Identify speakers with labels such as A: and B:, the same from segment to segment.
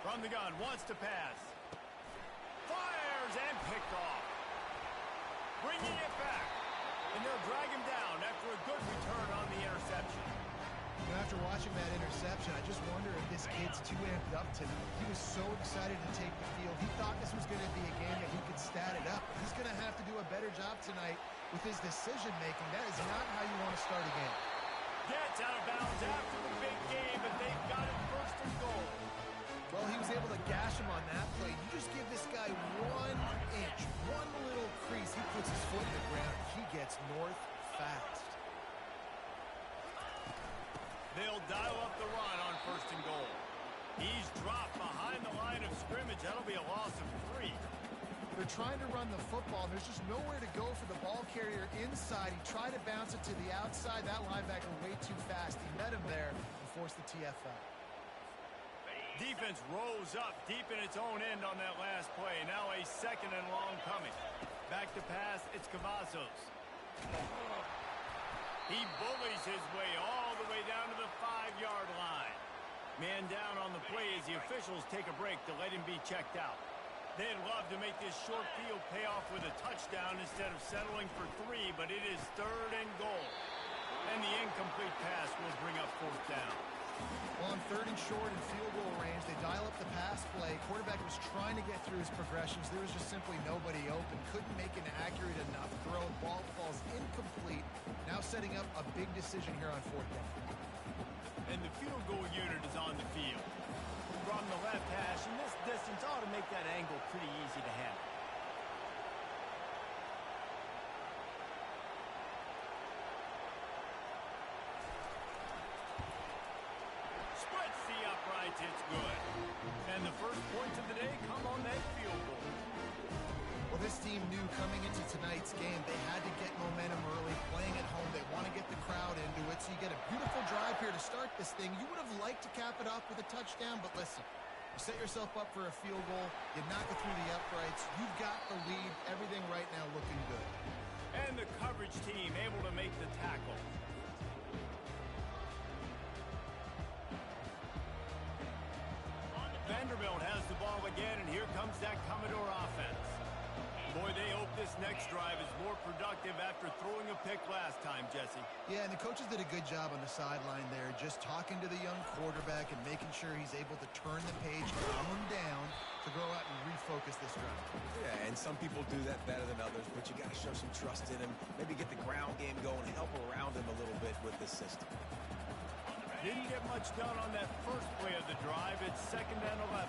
A: From the gun, wants to pass. Fires and picked off. Bringing it back. And they'll drag him down after a good return on the interception.
B: You know, after watching that interception, I just wonder if this kid's too amped up tonight. He was so excited to take the field. He thought this was going to be a game that he could stat it up. He's going to have to do a better job tonight with his decision-making. That is not how you want to start a game.
A: Gets out of bounds after the big game, but they've got it first and goal.
B: Well, he was able to gash him on that play. You just give this guy 1 inch, one little crease. He puts his foot in the ground. He gets north fast.
A: They'll dial up the run on first and goal. He's dropped behind the line of scrimmage. That'll be a loss of 3.
B: They're trying to run the football. There's just nowhere to go for the ball carrier inside. He tried to bounce it to the outside. That linebacker way too fast. He met him there and forced the TFL.
A: Defense rose up deep in its own end on that last play. Now a second and long coming. Back to pass, it's Cavazos. He bullies his way all the way down to the 5-yard line. Man down on the play as the officials take a break to let him be checked out. They'd love to make this short field pay off with a touchdown instead of settling for 3, but it is third and goal. And the incomplete pass will bring up fourth down.
B: Well, on third and short and field goal range, they dial up the pass play. Quarterback was trying to get through his progressions. There was just simply nobody open. Couldn't make an accurate enough throw. Ball falls incomplete. Now setting up a big decision here on fourth down.
A: And the field goal unit is on the field. From the left hash, and this distance ought to make that angle pretty easy to handle. Splits the uprights, it's good. And the first points of the day come on that field goal.
B: Well, this team knew coming into tonight's game they had to get momentum early, playing at home. They want to get the crowd into it, so you get a beautiful drive here to start this thing. You would have liked to cap it off with a touchdown, but listen, you set yourself up for a field goal, you knock it through the uprights, you've got the lead, everything right now looking good.
A: And the coverage team able to make the tackle. Vanderbilt has the ball again, and here comes that Commodore offense. Boy, they hope this next drive is more productive after throwing a pick last time, Jesse.
B: Yeah, and the coaches did a good job on the sideline there, just talking to the young quarterback and making sure he's able to turn the page, calm him down to go out and refocus this drive.
C: Yeah, and some people do that better than others, but you got to show some trust in him, maybe get the ground game going, help around him a little bit with this system.
A: Didn't get much done on that first play of the drive. It's 2nd and 11.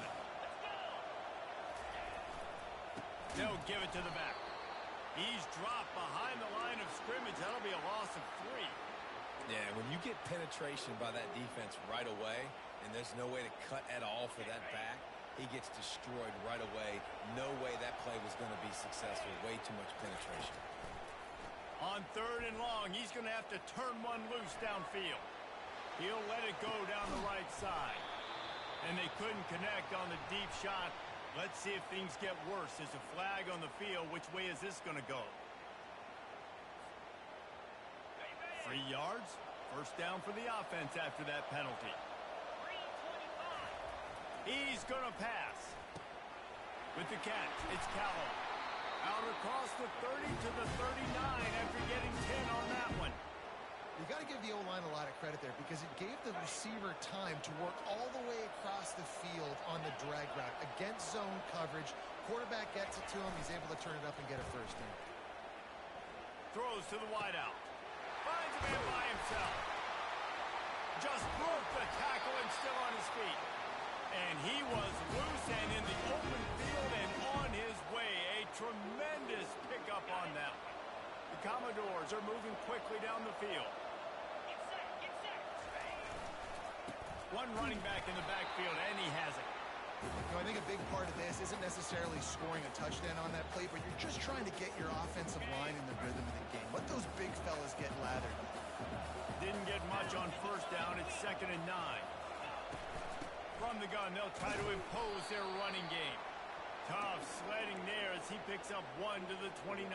A: They'll give it to the back. He's dropped behind the line of scrimmage. That'll be a loss of 3.
C: Yeah, when you get penetration by that defense right away, and there's no way to cut at all for that back, he gets destroyed right away. No way that play was going to be successful. Way too much penetration.
A: On 3rd and long, he's going to have to turn one loose downfield. He'll let it go down the right side. And they couldn't connect on the deep shot. Let's see if things get worse. There's a flag on the field. Which way is this going to go? 3 yards. First down for the offense after that penalty. He's going to pass. With the catch, it's Callum. Out across the 30 to the 39 after getting 10 on that one.
B: You got to give the O-line a lot of credit there because it gave the receiver time to work all the way across the field on the drag route against zone coverage. Quarterback gets it to him. He's able to turn it up and get a first down.
A: Throws to the wideout. Finds a man by himself. Just broke the tackle and still on his feet. And he was loose and in the open field and on his way. A tremendous pickup on that one. The Commodores are moving quickly down the field. One running back in the backfield, and he has it.
B: I think a big part of this isn't necessarily scoring a touchdown on that play, but you're just trying to get your offensive line in the rhythm of the game. Let those big fellas get lathered.
A: Didn't get much on first down. It's 2nd and 9. From the gun, they'll try to impose their running game. Tough sledding there as he picks up 1 to the 29.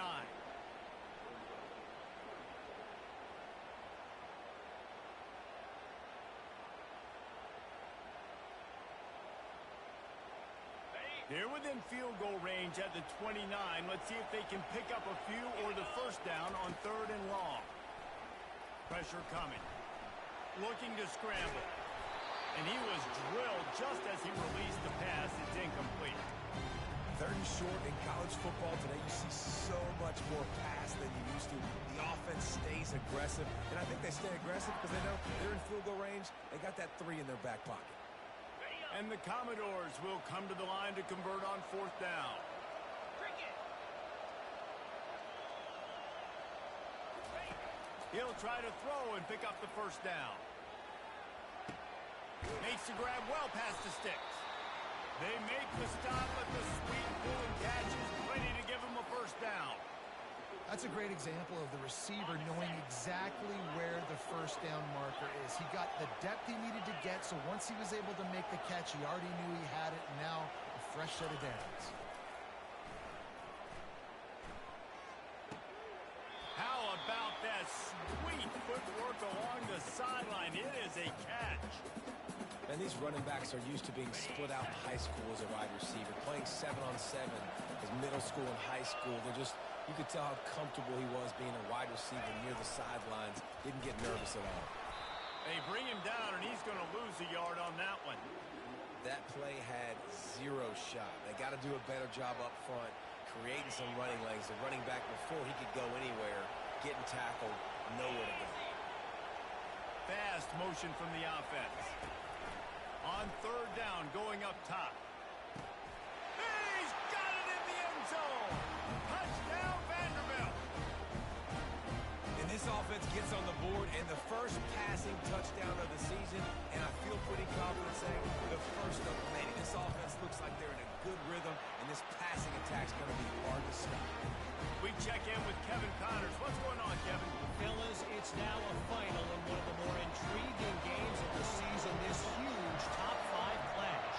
A: They're within field goal range at the 29. Let's see if they can pick up a few or the first down on 3rd and long. Pressure coming. Looking to scramble. And he was drilled just as he released the pass. It's incomplete.
C: 3rd and short in college football today. You see so much more pass than you used to. The offense stays aggressive. And I think they stay aggressive because they know they're in field goal range. They got that 3 in their back pocket.
A: And the Commodores will come to the line to convert on 4th down. He'll try to throw and pick up the first down. Makes the grab well past the sticks. They make the stop at the sweet pulling catch is ready to give him a first down.
B: That's a great example of the receiver knowing exactly where the first down marker is. He got the depth he needed to get, so once he was able to make the catch, he already knew he had it, and now a fresh set of downs.
A: How about that sweet footwork along the sideline? It is a catch.
C: And these running backs are used to being split out in high school as a wide receiver, playing 7-on-7 as middle school and high school. You could tell how comfortable he was being a wide receiver near the sidelines. Didn't get nervous at all.
A: They bring him down, and he's going to lose a yard on that one.
C: That play had 0 shot. They got to do a better job up front, creating some running lanes. The running back, before he could go anywhere, getting tackled, nowhere to go.
A: Fast motion from the offense. On 3rd down, going up top. He's got it in the end zone. Touchdown, Vanderbilt.
C: And this offense gets on the board, and the first passing touchdown of the season, and I feel pretty confident saying the first of many. This offense looks like they're in a good rhythm, and this passing attack's going to be hard to stop.
A: We check in with Kevin Connors. What's going on, Kevin?
D: Fellas, it's now a final in one of the more intriguing games of the season, this huge top 5 clash.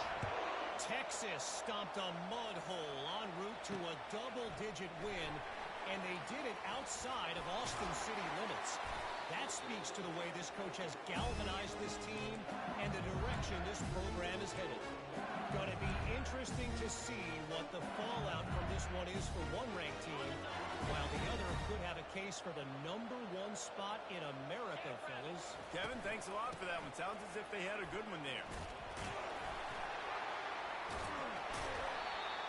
D: Texas stomped a mud hole en route to a double-digit win, and they did it outside of Austin city limits. That speaks to the way this coach has galvanized this team and the direction this program is headed. Going to be interesting to see what the fallout from this one is for one ranked team, while the other could have a case for the #1 spot in America, fellas.
A: Kevin, thanks a lot for that one. Sounds as if they had a good one there.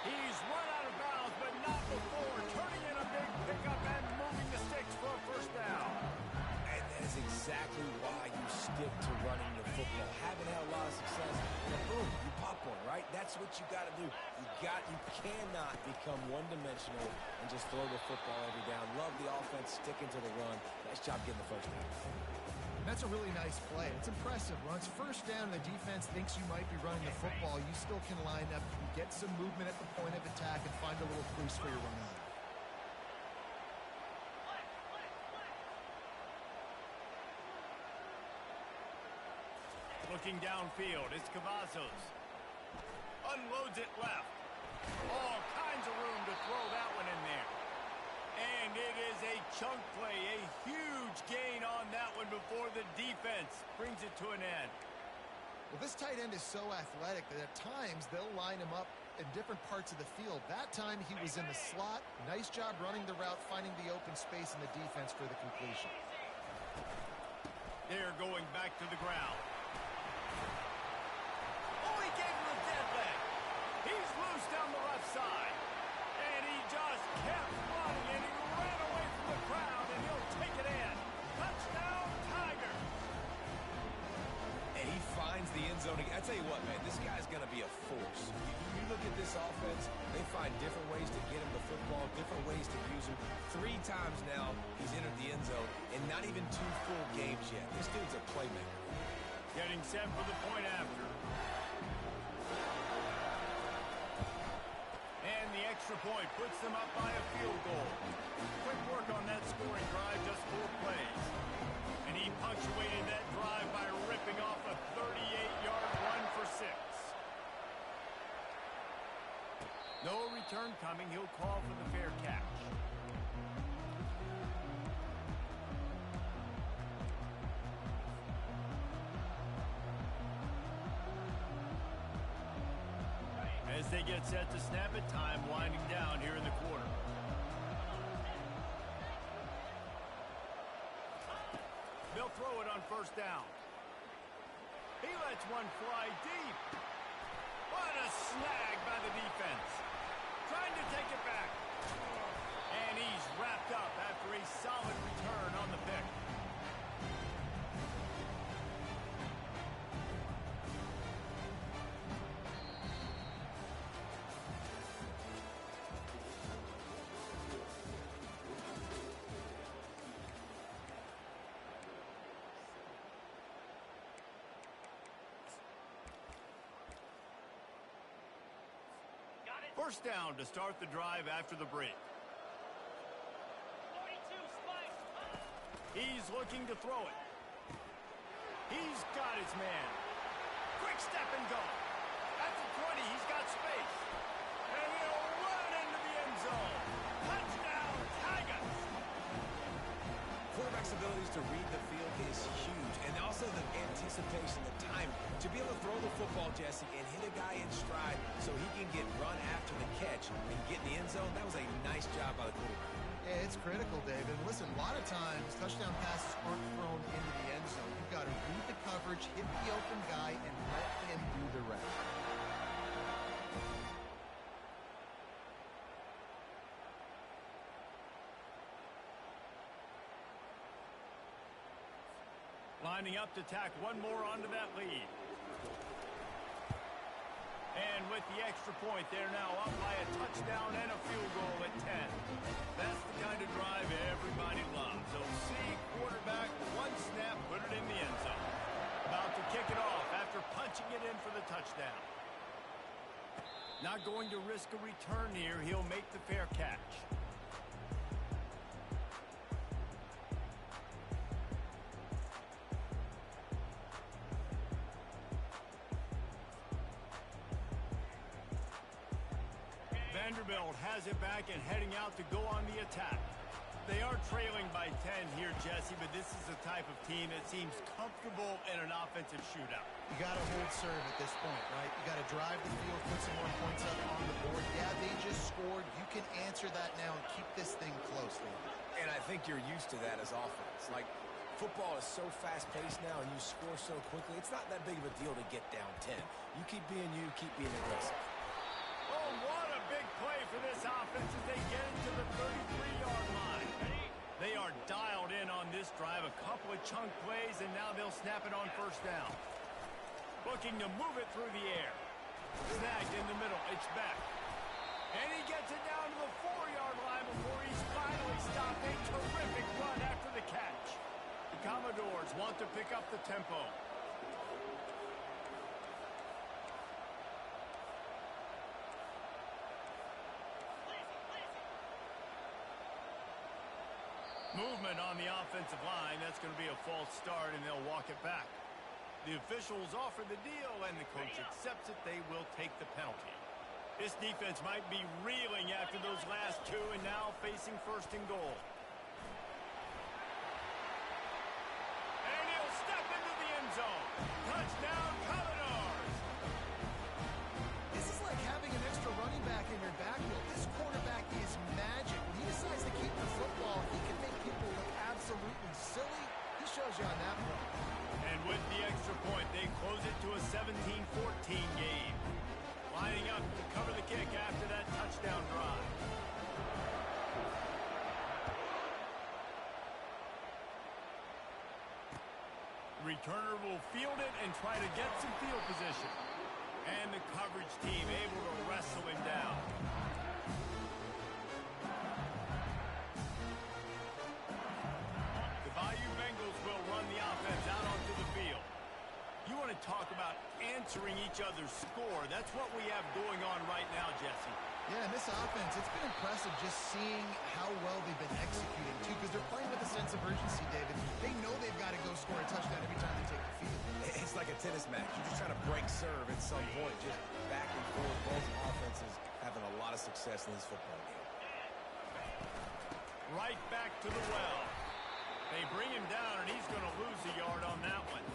A: He's run out of bounds, but not before turning in a big pickup and moving the sticks for a first down.
C: And that is exactly why you stick to running the football. Haven't had a lot of success, and then boom, you pop one, right? That's what you got to do. You cannot become one-dimensional and just throw the football every down. Love the offense, sticking to the run. Nice job getting the first down.
B: That's a really nice play. It's impressive. When it's first down and the defense thinks you might be running the football, you still can line up, you can get some movement at the point of attack, and find a little crease for your running back.
A: Looking downfield, it's Cavazos. Unloads it left. All kinds of room to throw that one in there. And it is a chunk play, a huge gain on that one before the defense brings it to an end.
B: Well, this tight end is so athletic that at times they'll line him up in different parts of the field. That time he was in the slot. Nice job running the route, finding the open space in the defense for the completion.
A: They're going back to the ground. Oh, he gave him a dead leg. He's loose down the left side. And he just kept running, and he ran away from the crowd, and he'll take it in. Touchdown, Tiger.
C: And he finds the end zone. I tell you what, man, this guy's going to be a force. You look at this offense, they find different ways to get him the football, different ways to use him. 3 times now he's entered the end zone, and not even 2 full games yet. This dude's a playmaker.
A: Getting set for the point after. And the extra point puts them up by a field goal. Quick work on that scoring drive, just 4 plays. And he punctuated that drive by ripping off a 38-yard run for 6. No return coming. He'll call for the fair catch. As As they get set to snap it, time winding down here in the quarter. They'll throw it on first down. He lets one fly deep. What a snag by the defense. Trying to take it back. And he's wrapped up after a solid return on the pick. First down to start the drive after the break.
D: 42, Spike.
A: He's looking to throw it. He's got his man. Quick step and go. At the 20, he's got space. And he'll run into the end zone. Touchdown, Tigers!
C: Quarterback's abilities to read the field is huge, and also the anticipation, the time to be able to throw the football, Jesse, and hit a guy in stride so he can get run after the catch and get in the end zone. That was a nice job by the quarterback.
B: Yeah, it's critical, David. Listen, a lot of times touchdown passes aren't thrown into the end zone. You've got to read the coverage, hit the open guy, and let him do the rest.
A: Lining up to tack one more onto that lead. And with the extra point, they're now up by a touchdown and a field goal at 10. That's the kind of drive everybody loves. So see quarterback, one snap, put it in the end zone. About to kick it off after punching it in for the touchdown. Not going to risk a return here. He'll make the fair catch. Vanderbilt has it back and heading out to go on the attack. They are trailing by 10 here, Jesse, but this is the type of team that seems comfortable in an offensive shootout.
B: You got to hold serve at this point, right? You got to drive the field, put some more points up on the board. Yeah, they just scored. You can answer that now and keep this thing close.
C: And I think you're used to that as offense. Like, football is so fast-paced now and you score so quickly, it's not that big of a deal to get down 10. You keep being you, keep being aggressive.
A: Oh, what a big play for this offense as they get into the 33-yard line. They are dialed in on this drive, a couple of chunk plays, and now they'll snap it on first down. Looking to move it through the air. Snagged in the middle. It's back. And he gets it down to the 4-yard line before he's finally stopped. A terrific run after the catch. The Commodores want to pick up the tempo. Movement on the offensive line. That's going to be a false start, and they'll walk it back. The officials offer the deal, and the coach accepts it. They will take the penalty. This defense might be reeling after those last two, and now facing first and goal. And he'll step into the end zone. Touchdown, Commodores!
B: This is like having an extra running back in your backfield. This quarterback is magic. When he decides to keep the football, he can make people look absolutely silly. He shows you on that one.
A: And with the extra point, they close it to a 17-14 game. Lining up to cover the kick after that touchdown drive. Returner will field it and try to get some field position. And the coverage team able to wrestle him down. The Bayou Bengals will run the offense out onto the field. You want to talk about answering each other's score. That's what we have going on right now, Jesse.
B: Yeah, and this offense, it's been impressive just seeing how well they've been executing, too, because they're playing with a sense of urgency, David. They know they've got to go score a touchdown every time they take the field.
C: It's like a tennis match. You're just trying to break serve at some point, just back and forth. Both offenses having a lot of success in this football game.
A: Right back to the well. They bring him down, and he's going to lose a yard on that one.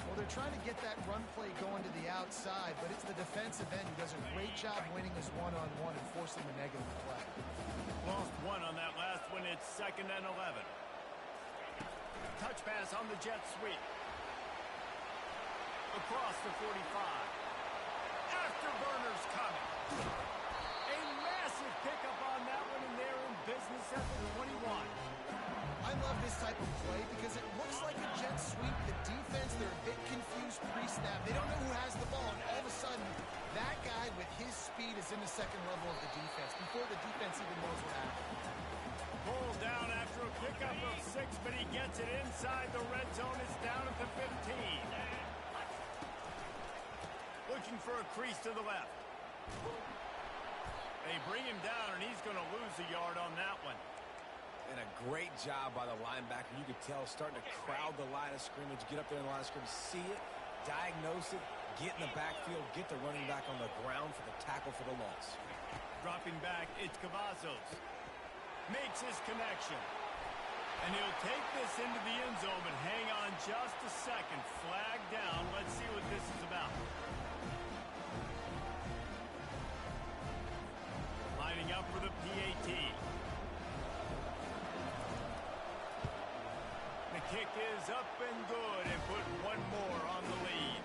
B: Well, they're trying to get that run play going to the outside, but it's the defensive end who does a great job winning his one-on-one and forcing the negative play.
A: Lost one on that last one. It's 2nd and 11. Touch pass on the jet sweep. Across the 45. Afterburner's coming. A massive pickup on that one, and they're in business at the 21.
B: I love this type of play because it looks like a jet sweep. The defense, they're a bit confused pre-snap. They don't know who has the ball, and all of a sudden, that guy with his speed is in the second level of the defense before the defense even knows what happened.
A: Pulled down after a pickup of 6, but he gets it inside the red zone. It's down at the 15. Looking for a crease to the left. They bring him down, and he's going to lose a yard on that one.
C: And a great job by the linebacker. You could tell starting to crowd the line of scrimmage, get up there in the line of scrimmage, see it, diagnose it, get in the backfield, get the running back on the ground for the tackle for the loss.
A: Dropping back, it's Cavazos. Makes his connection. And he'll take this into the end zone, but hang on just a second. Flag down. Let's see what this is about. Lining up for the PAT. The kick is up and good and put one more on the lead.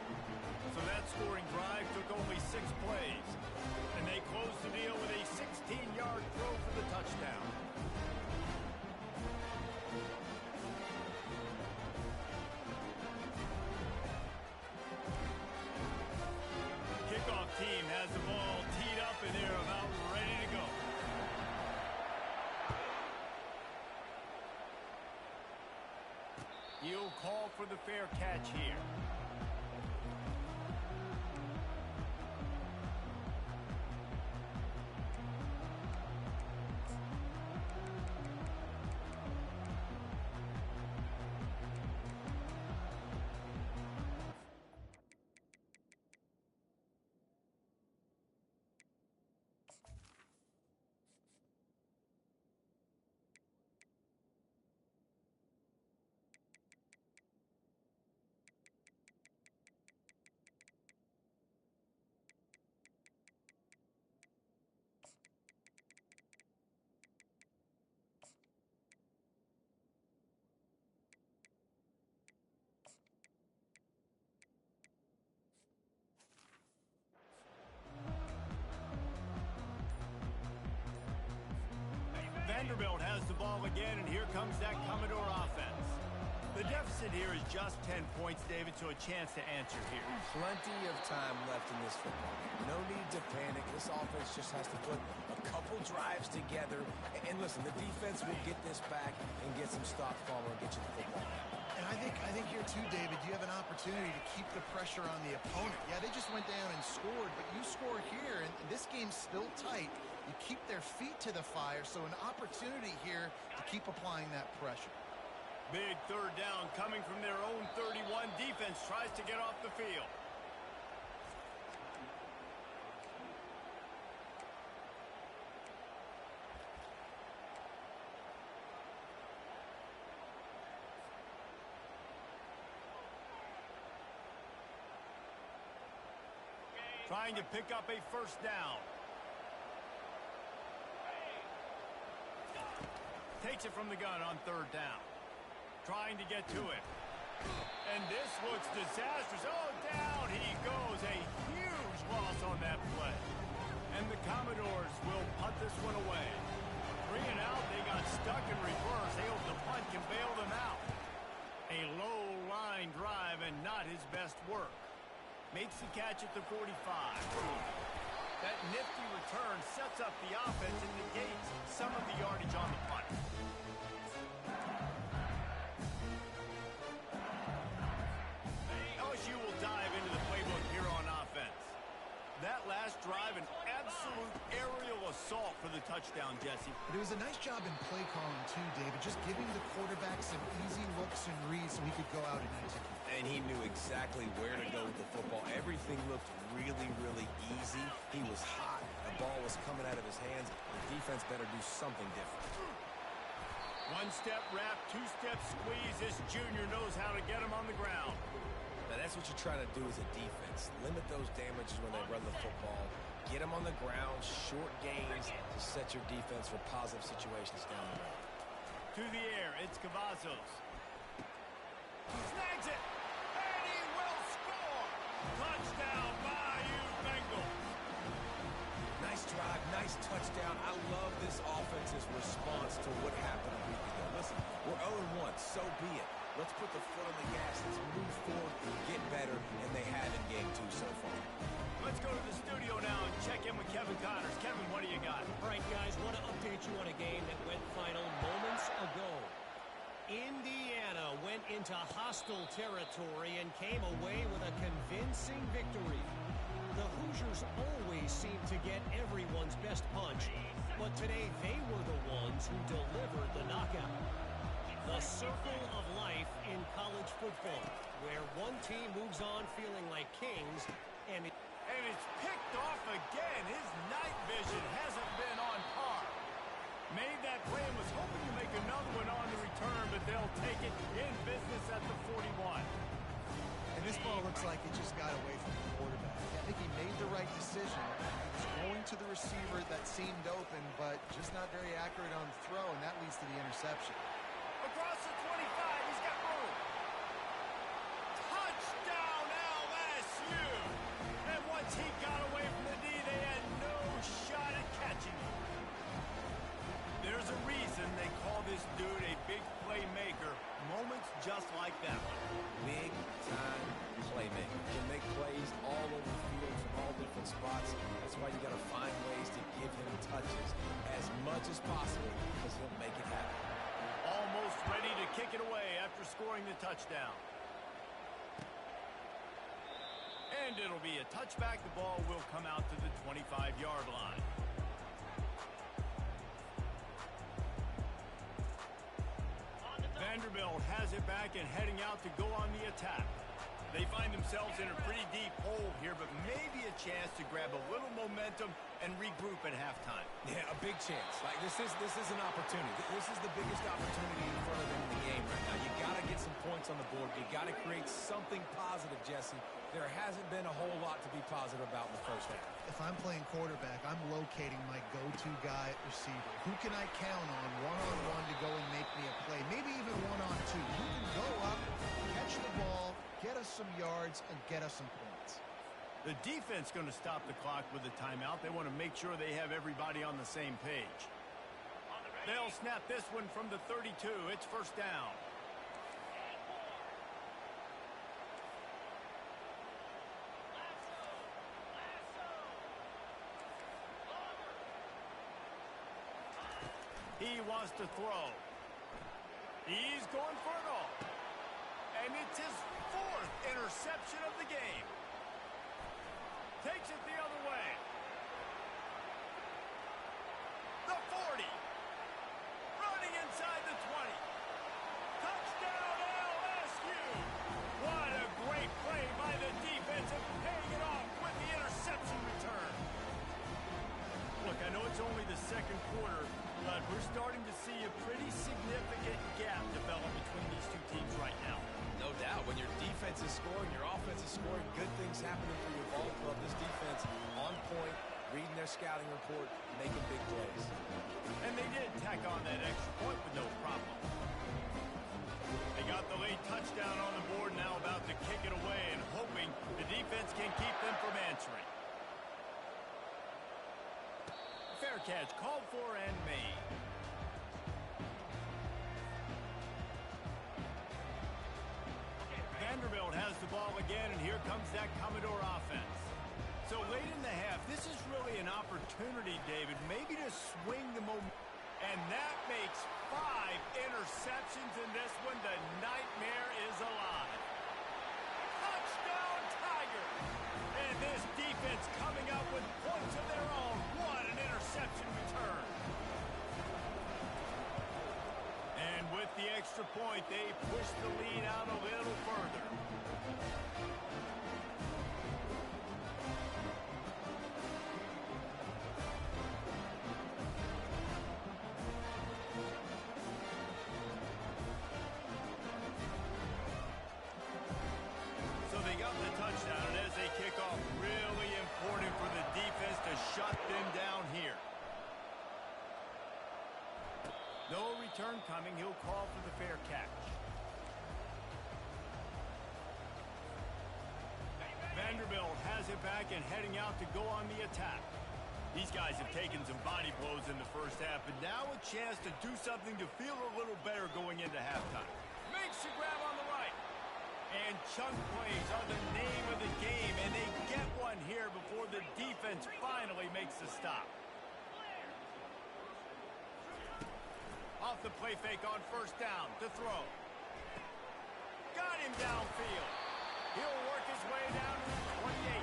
A: So that scoring drive took only 6 plays. And they closed the deal with a 16-yard throw for the touchdown. Kickoff team has the ball teed up and they're about ready to go. He'll call for the fair catch here. Vanderbilt has the ball again, and here comes that Commodore offense. The deficit here is just 10 points, David, so a chance to answer here.
C: Plenty of time left in this football game. No need to panic. This offense just has to put a couple drives together. And listen, the defense will get this back and get some stops following and get you the football.
B: And I think here too, David, you have an opportunity to keep the pressure on the opponent. Yeah, they just went down and scored, but you score here, and this game's still tight. You keep their feet to the fire, so an opportunity here to keep applying that pressure.
A: Big third down coming from their own 31. Defense tries to get off the field. Trying to pick up a first down. Takes it from the gun on third down. Trying to get to it. And this looks disastrous. Oh, down he goes. A huge loss on that play. And the Commodores will punt this one away. Bring it out. They got stuck in reverse. They hope the punt can bail them out. A low line drive and not his best work. Makes the catch at the 45. That nifty return sets up the offense and negates some of the yardage on the punt. LSU will dive into the playbook here on offense. That last drive, an absolute aerial assault for the touchdown, Jesse.
B: But it was a nice job in play calling too, David, just giving the quarterback some easy looks and reads so he could go out and execute.
C: And he knew exactly where to go with the football. Everything looked really, really easy. He was hot. The ball was coming out of his hands. The defense better do something different.
A: One-step wrap, two-step squeeze. This junior knows how to get him on the ground.
C: Now, that's that's what you're trying to do as a defense. Limit those damages when they run the football. Get them on the ground, short gains to set your defense for positive situations down the road.
A: To the air, it's Cavazos. He snags it, and he will score! Touchdown, Bayou Bengals!
C: Nice drive, nice touchdown. I love this offense's response to what happened a week ago. Listen, we're 0-1, so be it. Let's put the foot on the gas. Let's move forward and get better, and they have in game 2 so far.
A: Let's go to the studio now and check in with Kevin Connors. Kevin, what do you got?
D: All right, guys, want to update you on a game that went final moments ago. Indiana went into hostile territory and came away with a convincing victory. The Hoosiers always seem to get everyone's best punch, but today they were the ones who delivered the knockout. The circle of life in college football, where one team moves on feeling like kings, and
A: it's picked off again. His night vision hasn't been on par. Made that play and was hoping to make another one on the return, but they'll take it in business at the 41.
B: And this ball looks like it just got away from the quarterback. I think he made the right decision. He was going to the receiver that seemed open, but just not very accurate on the throw, and that leads to the interception.
A: Across the 25, he's got room. Touchdown, LSU! And once he got away from the D, they had no shot at catching him. There's a reason they call this dude a big playmaker. Moments just like that one.
C: Big time playmaker. Can make plays all over the field from all different spots. That's why you got to find ways to give him touches as much as possible because he'll make it happen.
A: Almost ready to kick it away after scoring the touchdown. And it'll be a touchback. The ball will come out to the 25-yard line. Vanderbilt has it back and heading out to go on the attack. They find themselves in a pretty deep hole here, but maybe a chance to grab a little momentum and regroup at halftime.
C: Yeah, a big chance. Like this is an opportunity. This is the biggest opportunity in front of them in the game right now. You got to get some points on the board. You got to create something positive, Jesse. There hasn't been a whole lot to be positive about in the first half.
B: If I'm playing quarterback, I'm locating my go-to guy at receiver. Who can I count on one-on-one to go and make me a play? Maybe even one-on-two. Who can go up, catch the ball, get us some yards, and get us some points?
A: The defense going to stop the clock with a timeout. They want to make sure they have everybody on the same page. They'll snap this one from the 32. It's first down. He wants to throw. He's going for it all. And it's his 4th interception of the game. Takes it the other way. The 40. Running inside the 20. Touchdown LSU. What a great play by the defense and paying it off with the interception return. Look, I know it's only the second quarter, but we're starting to see a pretty significant gap develop between these two teams right now.
C: No doubt. When your defense is scoring, your offense is scoring, good things happening for your ball club. This defense on point, reading their scouting report, making big plays.
A: And they did tack on that extra point with no problem. They got the late touchdown on the board, now about to kick it away and hoping the defense can keep them from answering. Fair catch called for and made. Vanderbilt has the ball again, and here comes that Commodore offense. So late in the half, this is really an opportunity, David, maybe to swing the momentum. And that makes 5 interceptions in this one. The nightmare is alive. Touchdown, Tigers! And this defense coming up with points of their own. What an interception return. And with the extra point, they push the lead out a little further. So they got zone coming, he'll call for the fair catch. Vanderbilt has it back and heading out to go on the attack. These guys have taken some body blows in the first half, and now a chance to do something to feel a little better going into halftime. Makes the grab on the right. And chunk plays are the name of the game, and they get one here before the defense finally makes the stop. Off the play fake on first down to throw. Got him downfield. He'll work his way down to the 28.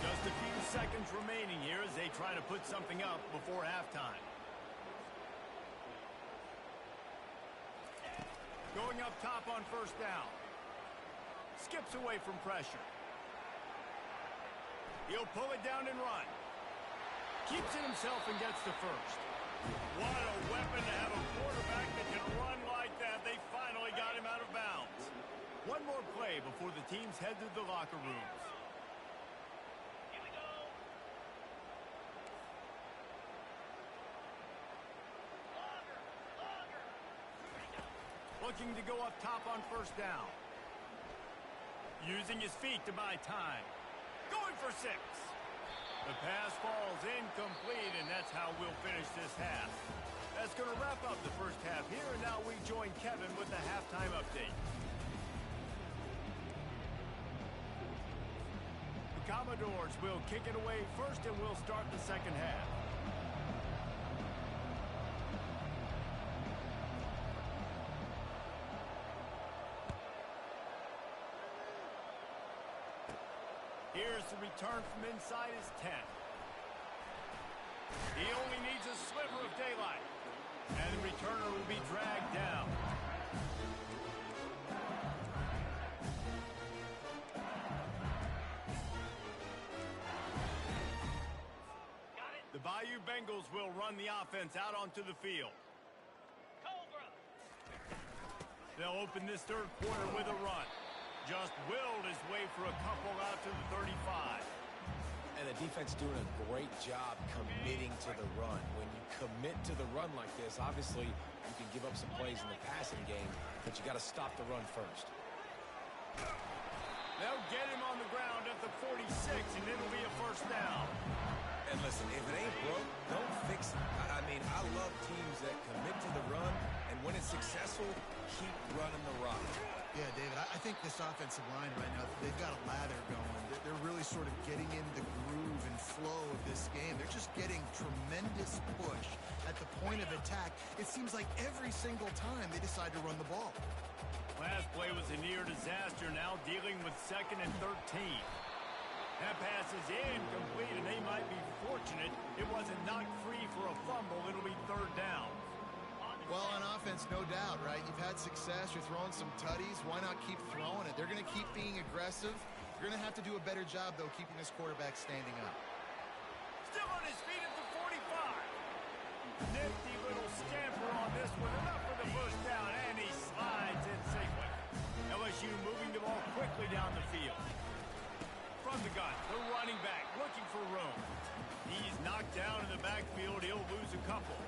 A: Just a few seconds remaining here as they try to put something up before halftime. Going up top on first down. Skips away from pressure. He'll pull it down and run. Keeps it himself and gets the first. What a weapon to have a quarterback that can run like that. They finally got him out of bounds. One more play before the teams head to the locker rooms.
D: Here we go. Longer.
A: Looking to go up top on first down. Using his feet to buy time. Going for 6. The pass falls incomplete, and that's how we'll finish this half. That's going to wrap up the first half here, and now we join Kevin with the halftime update. The Commodores will kick it away first, and we'll start the second half. Here's the return from inside his 10. He only needs a sliver of daylight. And the returner will be dragged down. The Bayou Bengals will run the offense out onto the field.
D: Cobra.
A: They'll open this third quarter with a run. Just willed his way for a couple out to the 35.
C: And the defense doing a great job committing to the run. When you commit to the run like this, obviously you can give up some plays in the passing game, but you got to stop the run first.
A: They'll get him on the ground at the 46, and it'll be a first down.
C: And listen, if it ain't broke, don't fix it. I mean, I love teams that commit to the run, and when it's successful, keep running the rock.
B: Yeah, David, I think this offensive line right now, they've got a lather going. They're really sort of getting in the groove and flow of this game. They're just getting tremendous push at the point of attack. It seems like every single time they decide to run the ball.
A: Last play was a near disaster, now dealing with 2nd and 13. That pass is incomplete, and they might be fortunate it wasn't knocked free for a fumble. It'll be 3rd down.
B: Well, on offense, no doubt, right? You've had success. You're throwing some tutties. Why not keep throwing it? They're going to keep being aggressive. You're going to have to do a better job, though, keeping this quarterback standing up.
A: Still on his feet at the 45. Nifty little scamper on this one. Enough for the first down, and he slides in safely. LSU moving the ball quickly down the field. From the gun, the running back looking for room. He's knocked down in the backfield. He'll lose a couple.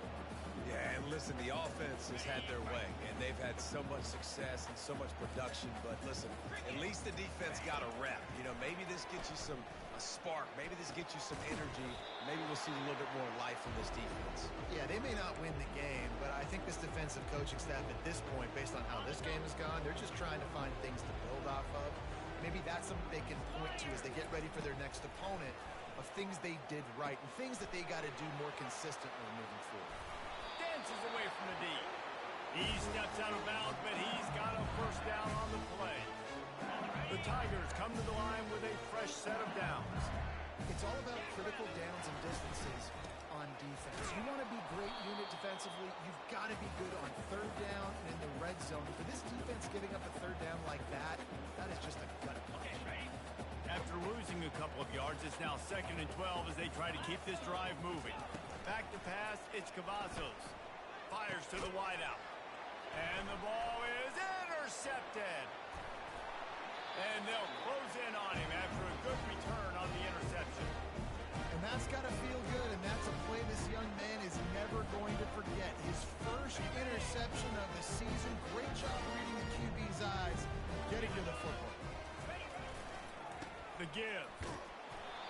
C: Yeah, and listen, the offense has had their way, and they've had so much success and so much production. But listen, at least the defense got a rep. You know, maybe this gets you a spark. Maybe this gets you some energy. Maybe we'll see a little bit more life from this defense.
B: Yeah, they may not win the game, but I think this defensive coaching staff at this point, based on how this game has gone, they're just trying to find things to build off of. Maybe that's something they can point to as they get ready for their next opponent, of things they did right and things that they got to do more consistently moving forward.
A: Dances away from the D. He steps out of bounds, but he's got a first down on the play. The Tigers come to the line with a fresh set of downs.
B: It's all about critical downs and distances on defense. You want to be great unit defensively, you've got to be good on 3rd down and in the red zone. For this defense giving up a 3rd down like that, that is just a gut punch.
A: After losing a couple of yards, it's now 2nd and 12 as they try to keep this drive moving. Back to pass, it's Cavazos. Fires to the wideout. And the ball is intercepted. And they'll close in on him after a good return on the interception.
B: And that's got to feel good, and that's a play this young man is never going to forget. His first interception football.
A: The give.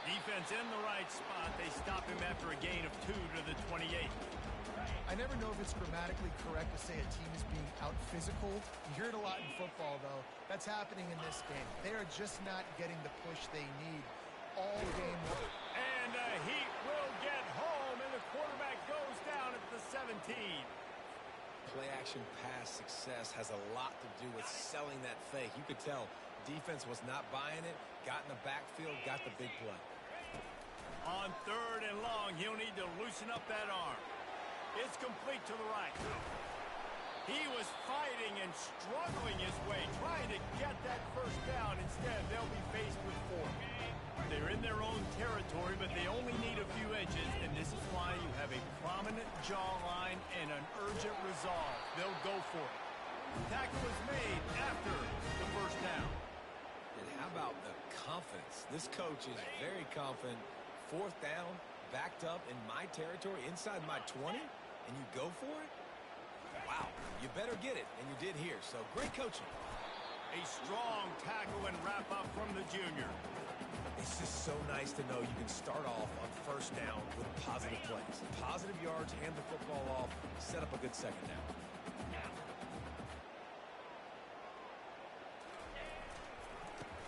A: Defense in the right spot. They stop him after a gain of 2 to the 28.
B: I never know if it's grammatically correct to say a team is being out-physical. You hear it a lot in football, though. That's happening in this game. They are just not getting the push they need all game long.
A: And the Heat will get home, and the quarterback goes down at the 17.
C: Play-action pass success has a lot to do with selling that fake. You could tell defense was not buying it, got in the backfield, got the big play.
A: On 3rd and long, he'll need to loosen up that arm. It's complete to the right. He was fighting and struggling his way, trying to get that first down. Instead, they'll be faced with 4. They're in their own territory, but they only need a few inches, and this is why you have a prominent jawline and an urgent resolve. They'll go for it. Tackle was made after the first down.
C: And how about the confidence? This coach is very confident. 4th down, backed up in my territory, inside my 20, and you go for it? Wow, you better get it, and you did here, so great coaching.
A: A strong tackle and wrap up from the junior.
C: It's just so nice to know you can start off on 1st down with positive plays. Positive yards, hand the football off, set up a good 2nd down.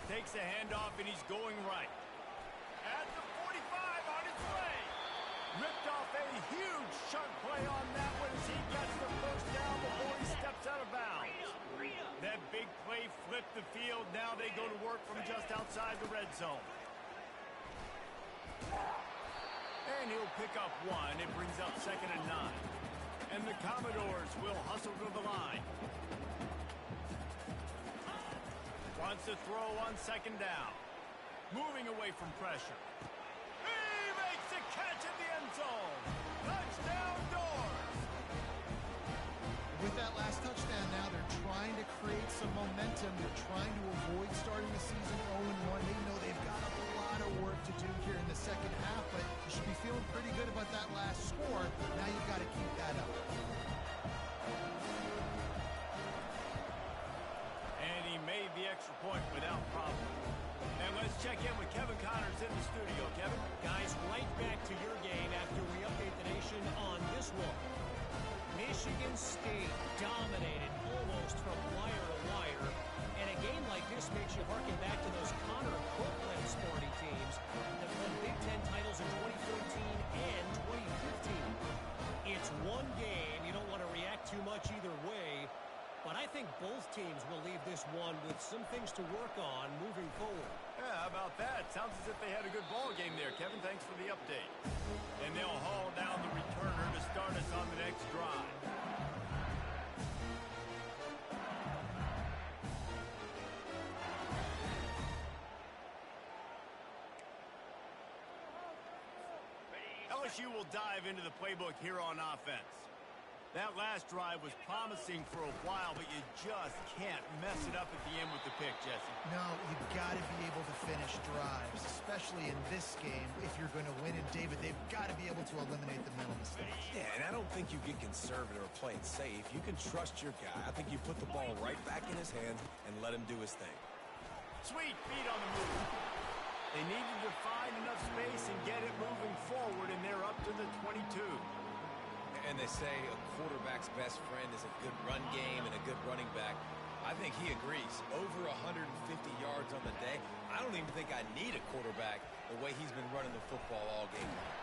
A: Takes a handoff, and he's going right. At the 45 on his way. Ripped off a huge chunk play on that one as he gets the first down before he steps out of bounds. That big play flipped the field. Now they go to work from just outside the red zone. And he'll pick up 1. It brings up 2nd and 9. And the Commodores will hustle to the line. Wants to throw on 2nd down. Moving away from pressure. He makes a catch in the end zone. Touchdown, Doors.
B: With that last touchdown now, they're trying to create some momentum. They're trying to avoid starting the season 0-1. They know they've got a lot of work to do here in the second half, but you should be feeling pretty good about that last score. Now you've got to keep that up.
A: And he made the extra point without problem. And let's check in with Kevin Connors in the studio. Kevin?
D: Guys, right back to your game after we update the nation on this one. Michigan State dominated almost from wire to wire. And a game like this makes you harken back to those Connor Copeland sporting teams that won Big Ten titles in 2014 and 2015. It's one game. You don't want to react too much either way. But I think both teams will leave this one with some things to work on moving forward.
A: Yeah, how about that? Sounds as if they had a good ball game there, Kevin. Thanks for the update. And they'll haul down the returner to start us on the next drive. LSU will dive into the playbook here on offense. That last drive was promising for a while, but you just can't mess it up at the end with the pick, Jesse.
B: No, you've got to be able to finish drives, especially in this game. If you're going to win, and David, they've got to be able to eliminate the mental mistakes.
C: Yeah, and I don't think you get conservative or play it safe. You can trust your guy. I think you put the ball right back in his hands and let him do his thing.
A: Sweet feet on the move. They needed to find enough space and get it moving forward, and they're up to the 22.
C: And they say a quarterback's best friend is a good run game and a good running back. I think he agrees. Over 150 yards on the day. I don't even think I need a quarterback the way he's been running the football all game long.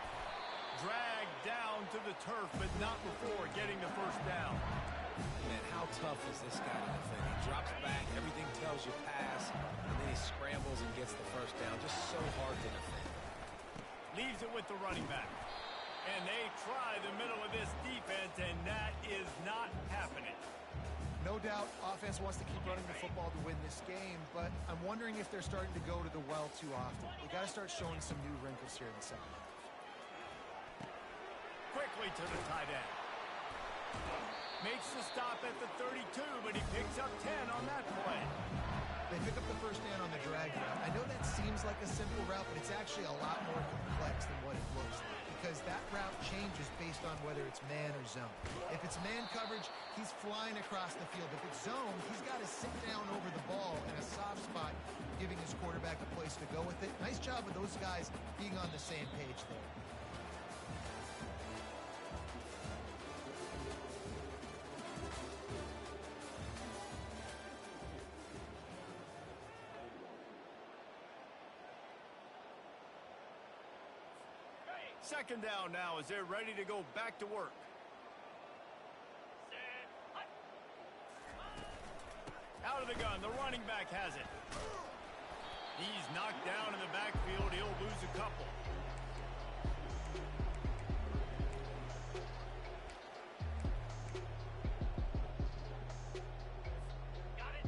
A: Dragged down to the turf, but not before getting the first down.
C: Man, how tough is this guy to defend? He drops back, everything tells you pass, and then he scrambles and gets the first down. Just so hard to defend.
A: Leaves it with the running back. And they try the middle of this defense, and that is not happening.
B: No doubt, offense wants to keep running the football to win this game, but I'm wondering if they're starting to go to the well too often. They got to start showing some new wrinkles here in the second half.
A: Quickly to the tight end. Makes the stop at the 32, but he picks up 10 on that play.
B: They pick up the first down on the drag route. I know that seems like a simple route, but it's actually a lot more complex than what it looks like, because because that route changes based on whether it's man or zone. If it's man coverage, he's flying across the field. If it's zone, he's got to sit down over the ball in a soft spot, giving his quarterback a place to go with it. Nice job of those guys being on the same page there.
A: Second down now as they're ready to go back to work. Out of the gun, the running back has it. He's knocked down in the backfield. He'll lose a couple.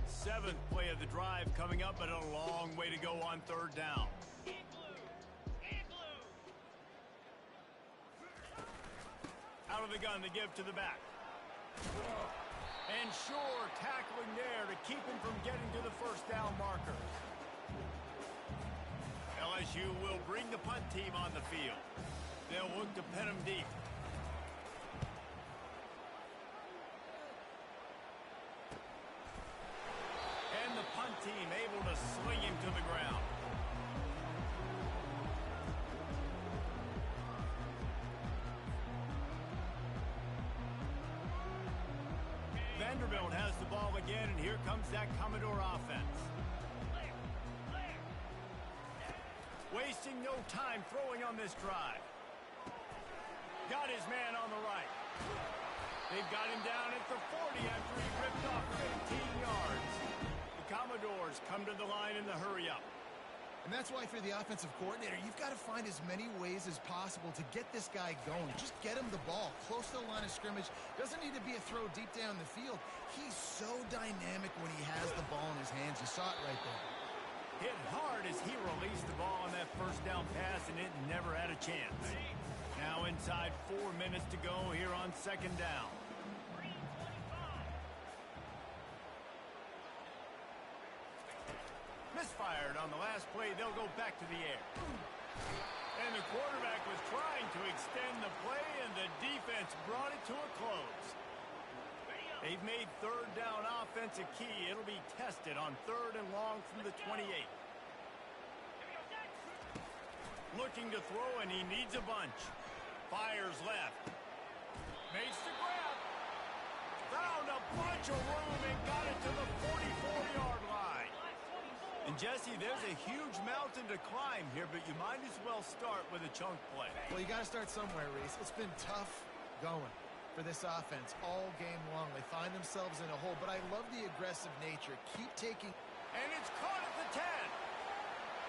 A: Seventh play of the drive coming up, but a long way to go on third down. Out of the gun to give to the back. And sure, tackling there to keep him from getting to the first down marker. LSU will bring the punt team on the field. They'll look to pin him deep. And the punt team able to sling him to the ground. Vanderbilt has the ball again, and here comes that Commodore offense. Wasting no time throwing on this drive. Got his man on the right. They've got him down at the 40 after he ripped off 15 yards. The Commodores come to the line in the hurry up.
B: And that's why, for the offensive coordinator, you've got to find as many ways as possible to get this guy going. Just get him the ball close to the line of scrimmage. Doesn't need to be a throw deep down the field. He's so dynamic when he has the ball in his hands. You saw it right there.
A: Hit hard as he released the ball on that first down pass, and it never had a chance. Now inside 4 minutes to go here on second down. Misfired on the last play. They'll go back to the air. And the quarterback was trying to extend the play, and the defense brought it to a close. They've made third down offense a key. It'll be tested on third and long from the 28. Looking to throw, and he needs a bunch. Fires left. Makes the grab. Found a bunch of room and got it to the 44-yard line. And Jesse, there's a huge mountain to climb here, but you might as well start with a chunk play.
B: Well, you got to start somewhere, Reese. It's been tough going for this offense all game long. They find themselves in a hole, but I love the aggressive nature. Keep taking.
A: And it's caught at the 10.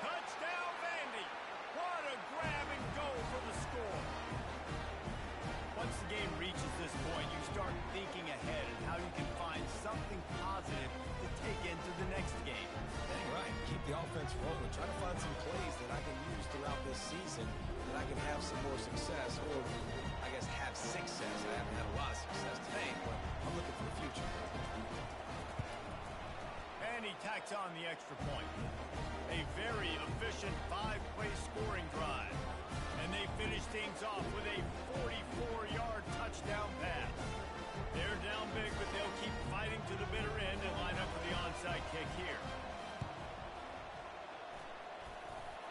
A: Touchdown, Vandy. What a grab and go for the score. Once the game reaches this point, you start thinking ahead and how you can find something positive to take into the next game.
C: Dang right. Keep the offense rolling. Try to find some plays that I can use throughout this season that I can have some more success, or I guess have success. I haven't had a lot of success today, but I'm looking for the future.
A: And he tacks on the extra point. A very efficient 5-play scoring drive. And they finish things off with a 44-yard touchdown pass. They're down big, but they'll keep fighting to the bitter end and line up for the onside kick here.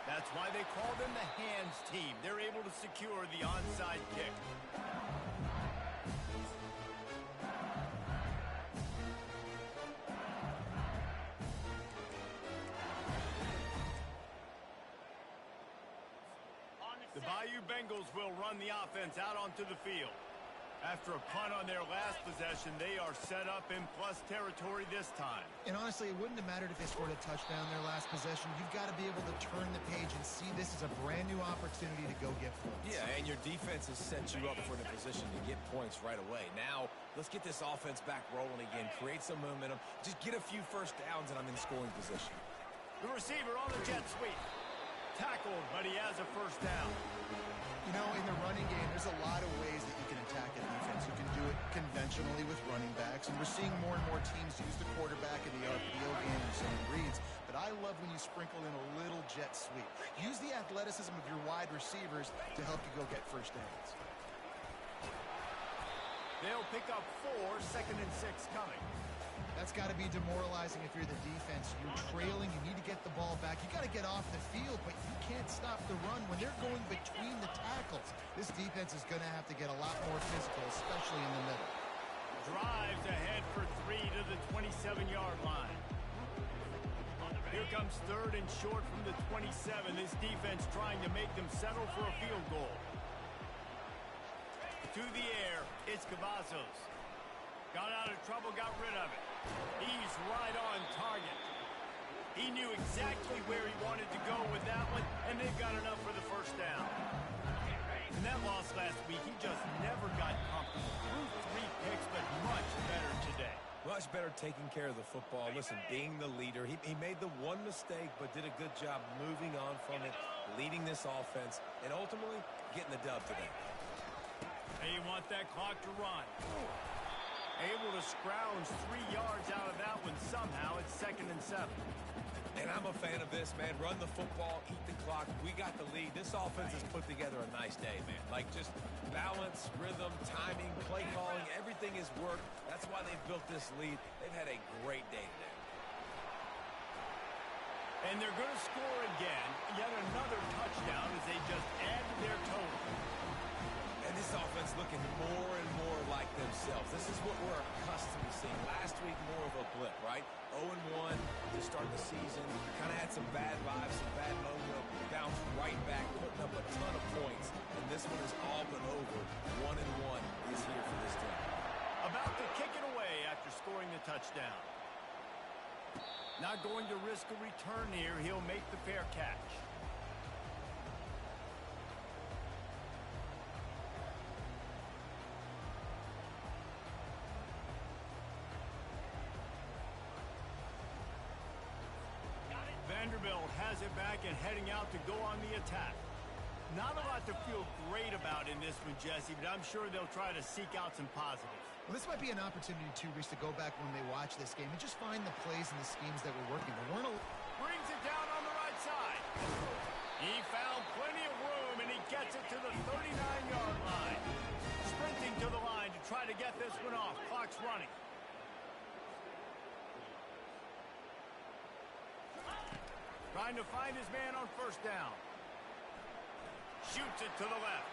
A: That's why they call them the hands team. They're able to secure the onside kick. The Bayou Bengals will run the offense out onto the field. After a punt on their last possession, they are set up in plus territory this time.
B: And honestly, it wouldn't have mattered if they scored a touchdown their last possession. You've got to be able to turn the page and see this as a brand new opportunity to go get points.
C: Yeah, and your defense has set you up for the position to get points right away. Now, let's get this offense back rolling again, create some momentum, just get a few first downs, and I'm in scoring position.
A: The receiver on the jet sweep. Tackled, but he has a first down.
B: You know, in the running game, there's a lot of ways that you can attack a defense. You can do it conventionally with running backs, and we're seeing more and more teams use the quarterback in the RPO game and zone reads. but I love when you sprinkle in a little jet sweep. Use the athleticism of your wide receivers to help you go get first downs.
A: They'll pick up 4, 2nd and 6 coming.
B: That's got to be demoralizing if you're the defense. You're trailing. You need to get the ball back. You got to get off the field, but you can't stop the run when they're going between the tackles. This defense is going to have to get a lot more physical, especially in the middle.
A: Drives ahead for 3 to the 27-yard line. Here comes 3rd and short from the 27. This defense trying to make them settle for a field goal. To the air, it's Cavazos. Got out of trouble, got rid of it. He's right on target. He knew exactly where he wanted to go with that one, and they've got enough for the first down. In that loss last week, he just never got comfortable. Threw 3 picks, but much better today.
C: Much better taking care of the football. Listen, being the leader, he made the one mistake, but did a good job moving on from it, leading this offense, and ultimately getting the dub today.
A: They want that clock to run. Able to scrounge 3 yards out of that one somehow. It's 2nd and 7.
C: And I'm a fan of this, man. Run the football, eat the clock. We got the lead. This offense has put together a nice day, man. Like just balance, rhythm, timing, play calling, everything has worked. That's why they've built this lead. They've had a great day today.
A: And they're going to score again. Yet another touchdown as they just add to their total.
C: And this offense looking more and more like themselves. This is what we're accustomed to seeing. Last week, more of a blip, right? 0-1 to start the season. Kind of had some bad vibes, some bad mojo. Bounced right back, putting up a ton of points. And this one is all but over. 1-1 is here for this team.
A: About to kick it away after scoring the touchdown. Not going to risk a return here. He'll make the fair catch. Vanderbilt has it back and heading out to go on the attack. Not a lot to feel great about in this one, Jesse, but I'm sure they'll try to seek out some positives.
B: Well, this might be an opportunity, too, Reese, to go back when they watch this game and just find the plays and the schemes that were working. There weren't a...
A: Brings it down on the right side. He found plenty of room, and he gets it to the 39-yard line. Sprinting to the line to try to get this one off. Clock's running. Trying to find his man on first down. Shoots it to the left.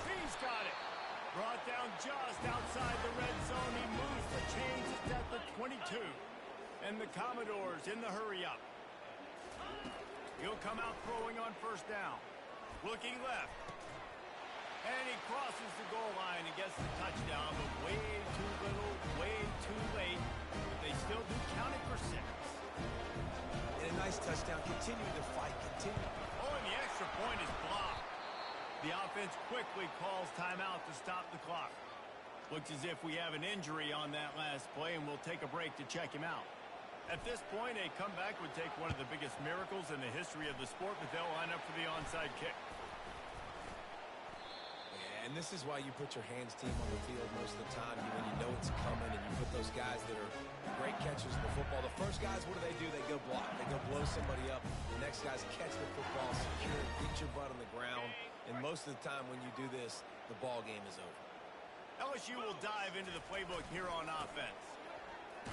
A: He's got it. Brought down just outside the red zone. He moves the chains. It's at the 22. And the Commodores in the hurry-up. He'll come out throwing on first down. Looking left. And he crosses the goal line and gets the touchdown, but way too little, way too late. They still do count it for 6.
C: And a nice touchdown. Continue to fight. Continue.
A: Oh, and the extra point is blocked. The offense quickly calls timeout to stop the clock. Looks as if we have an injury on that last play, and we'll take a break to check him out. At this point, a comeback would take one of the biggest miracles in the history of the sport, but they'll line up for the onside kick.
C: And this is why you put your hands team on the field most of the time when you know it's coming, and you put those guys that are great catchers of the football. The first guys, what do? They go block. They go blow somebody up. The next guys catch the football, secure it, get your butt on the ground. And most of the time when you do this, the ball game is over.
A: LSU will dive into the playbook here on offense.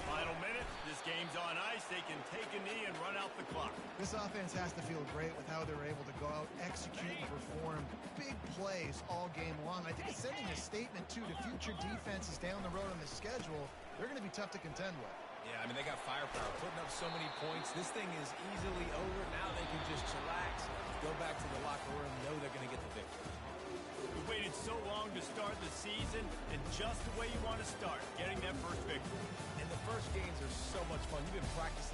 A: Final minute. This game's on ice. They can take a knee and run out the clock.
B: This offense has to feel great with how they're able to go out, execute, and perform big plays all game long. I think it's sending a statement, too, to future defenses down the road on the schedule. They're going to be tough to contend with.
C: Yeah, I mean, they got firepower, putting up so many points. This thing is easily over. Now they can just chillax, go back to the locker room, know they're going to get the victory.
A: We waited so long to start the season, and just the way you want to start, getting that first victory.
C: And the first games are so much fun. You've been practicing